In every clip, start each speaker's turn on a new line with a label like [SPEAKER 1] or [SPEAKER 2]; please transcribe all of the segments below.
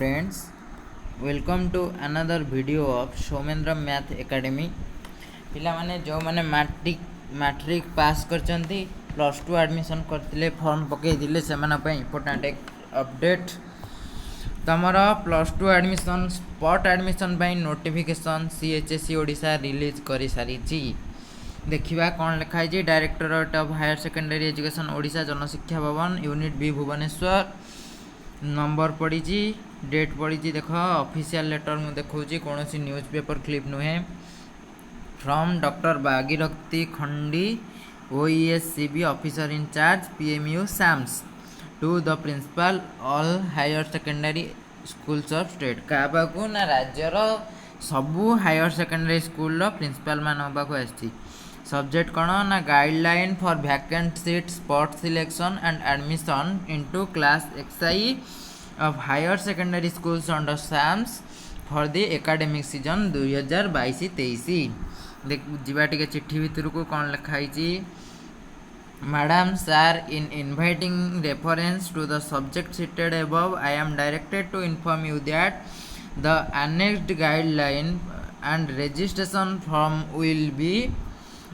[SPEAKER 1] Friends, welcome to another video of SOUMENDRA Math Academy. पिला माने जो माने मैट्रिक पास करचंती प्लस 2 एडमिशन करथिले फॉर्म पके दिले सेमाना पे इंपोर्टेंट एक अपडेट तमरा plus 2 admission spot admission by notification CHSE Odisha release करि सारी जी देखिबा कोन लिखाई जी directorate of higher secondary education Odisha Janashiksha Bhawan unit B Bhubaneswar number पड़ी डेट पड़ी देख ऑफिशियल लेटर मु देखौची कौन सी न्यूज पेपर क्लिप नुहे from doctor Bhagirathi Khandi OESCB officer in charge PMU SAMS to the principal all higher secondary schools of state काबाकू ना राज्यर सबू हायर सेकेंडरी स्कूल रो प्रिंसिपल मान बाकू आछि सब्जेक्ट कौन ना guideline for vacant seat spot selection and admission into class XI of higher secondary schools under SAMS for the academic season 2022-23 देख जीवा टिके चिट्ठी भितर को कौन लिखाई जी Madam sir, in inviting reference to the subject cited above, I am directed to inform you that the annexed guideline and registration form will be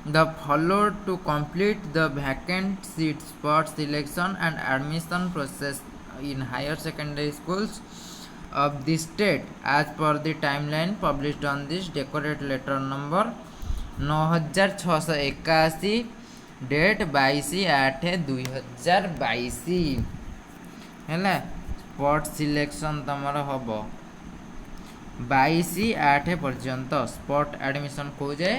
[SPEAKER 1] the followed to complete the vacant seat spot selection and admission process in higher secondary schools of the state as per the timeline published on this decorate letter number 9681 date 22/8/2022 है spot selection तमर हम 22/8 पर्यंत spot admission को जाए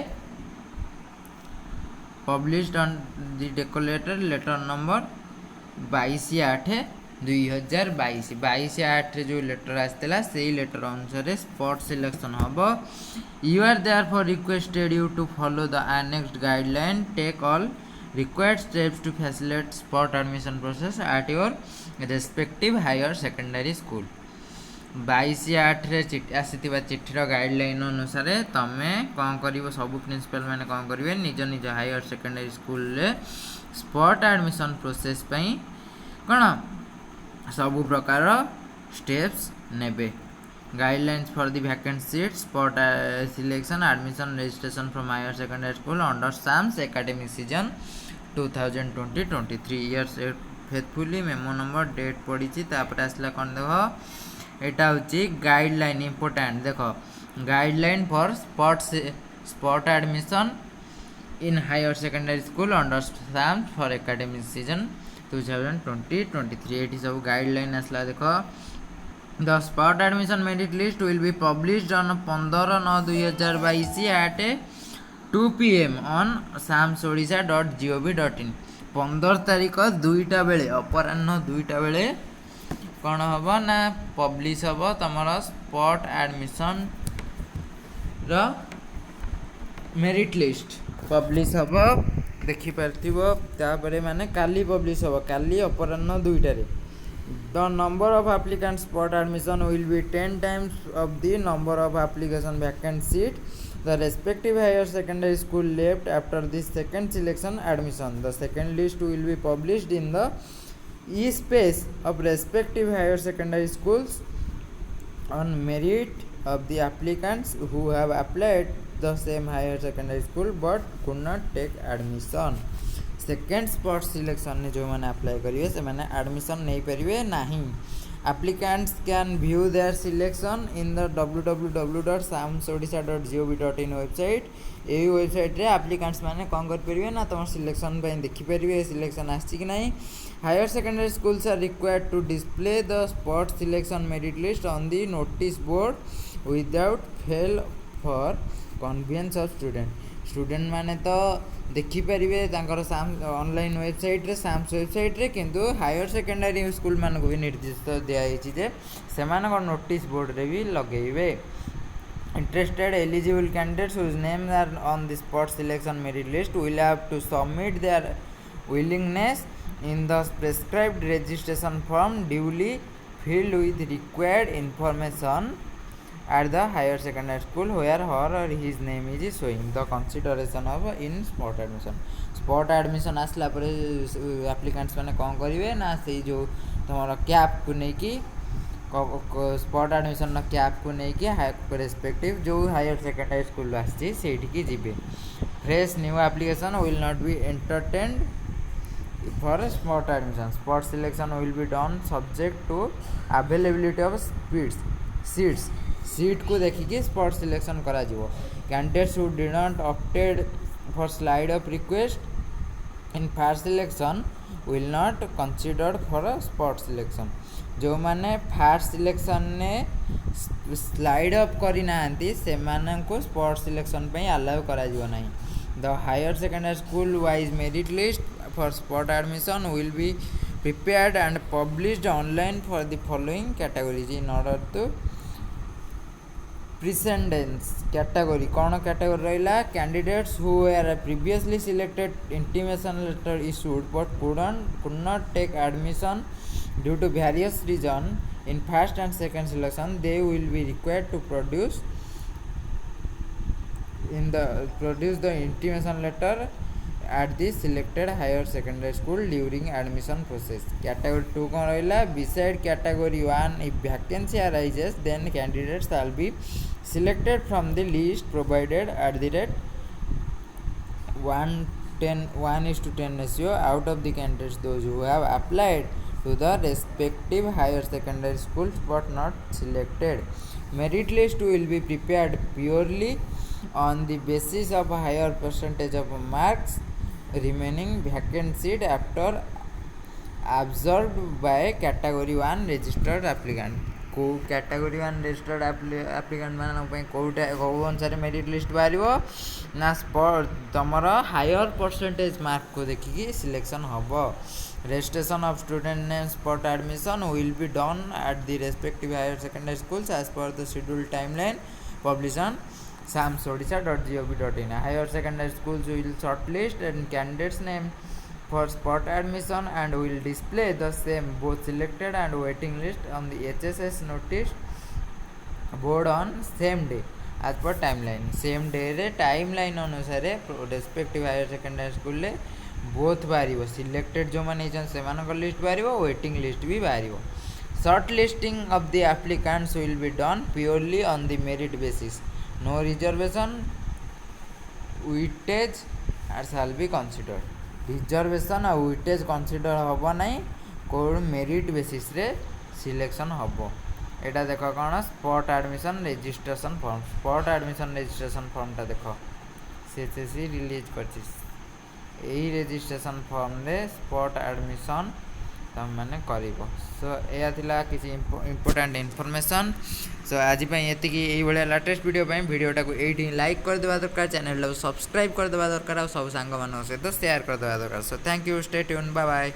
[SPEAKER 1] published on the decorated letter number 22/8/2022 22/8 जो letter आसला से letter अनुसार स्पॉट सिलेक्शन हम you are therefore requested you to follow the annexed guideline take all required steps to facilitate spot admission process at your respective higher secondary school 22/8 रे आसीथिबा चिठीर guideline अनुसार तमे कोन करिवो सब principal माने कोन करिवे निज निज हायर सेकेंडरी स्कूल रे स्पॉट एडमिशन प्रोसेस पई कोन सब प्रकार स्टेप्स नेबे guidelines for the vacant seat spot selection admission registration from higher secondary school under SAMS academic session 2020-23 years faithfully memo number date पड़ी तापर आसला कौन देख एटा हूँ गाइडलाइन इंपोर्टेंट देख guideline for spot admission in higher secondary school under SAMS for academic session 2020-23 ये सब गाइडलाइन आसला देख the spot admission merit list will be published on 15/9/2022 at 2 PM on samsodisha.gov.in 15 तारीख 2टा बेले अपराह्न 2टा बेले कौन हम ना पब्लिश हम तुम spot admission merit list publish हम देखिपार माने काली पब्लिश हम काली अपराह्न 2टारे The number of applicants spot admission will be 10 times of the number of application vacant seat the respective higher secondary school left after this second selection admission. The second list will be published in the e-space of respective higher secondary schools on merit of the applicants who have applied the same higher secondary school but could not take admission. Second spot selection ने जो मैंने apply करेंगे से मैंने admission नहीं पारे ना applicants can view their selection in the www.samsodisha.gov.in website यही वेबसाइट रे एप्लिकेंट्स मैंने कौन करेंगे ना तुम सिलेक्शन देखिपारे सिलेक्शन आसी कि नहीं higher secondary schools are required to display the spot selection merit list on the notice board without fail for convenience of student माने तो देखिपारे ऑनलाइन वेबसाइट रे SAMS वेबसाइट रे किंतु हायर सेकेंडरी स्कूल मान को भी निर्देश दिखाई जे से नोटिस बोर्ड रे भी लगेबे interested eligible candidates whose names are on the spot selection merit list will have to submit their willingness in the prescribed registration form duly filled with required information at the higher secondary school where her or his name is showing the consideration of in spot admission आसला पर applicants मैंने कौन करेंगे ना से जो तुम cap को लेकिन स्पॉट एडमिशन कैप को लेकिन रेस्पेक्टिव जो हायर सेकेंडरी स्कूल आठी जी fresh new application will not be entertained for spot admission. Spot selection will be done subject to availability of seats. Seat को देखिए स्पॉट सिलेक्शन करा जीवो. Candidates who did not opted for slide of request in first selection will not considered for a spot selection. जो माने first selection ने slide up करी नांती से माने को स्पॉट सिलेक्शन पे अलाउ करा जीवो नहीं. The higher secondary school wise merit list for spot admission will be prepared and published online for the following categories in order to precedence category. कौन category रहिला? Candidates who were previously selected, intimation letter issued but could not take admission due to various reasons in first and second selection, they will be required to produce the intimation letter at the selected higher secondary school during admission process. Category 2 कौन रहिला? Beside category 1, if vacancy arises, then candidates shall be selected from the list provided at the rate 1:10 ratio out of the candidates those who have applied to the respective higher secondary schools but not selected. Merit list will be prepared purely on the basis of higher percentage of marks remaining vacant seat after observed by category 1 registered applicant. को category 1 registered applicant मान कौ अनुसार merit list बाहर ना spot तुमर higher percentage mark को देखिकी selection हम. Registration of student name spot admission will be done at the respective higher secondary schools as per the scheduled timeline published on SOUMENDRA.gov.in. Higher secondary schools will shortlist and candidates name for spot admission and will display the same both selected and waiting list on the HSS notice board on same day as per timeline. Same day रे timeline अनुसार respective higher secondary school ले both बाहर selected जो मैंने से list बाहर waiting list भी बाहर. Shortlisting of the applicants will be done purely on the merit basis. No reservation weightage shall be considered. Reservation और वेटेज कंसीडर हम ना कौन मेरिट बेसिस रे सिलेक्शन हम. एटा देख कौन spot admission registration form. Spot admission registration फॉर्मटा देख सी रिलीज कर यही रजिस्ट्रेशन फॉर्म रे स्पॉट एडमिशन तुम मैंने कर. सो यह थिला किसी इंपोर्टेंट इनफॉरमेशन. सो आज ये भाया लेटेस्ट वीडियोटा को ये लाइक करदे दरकार, चैनल सब्सक्राइब करदे दरकार, सब सांग मान सहित शेयर करदे दरकार. So thank you, stay tune, bye bye.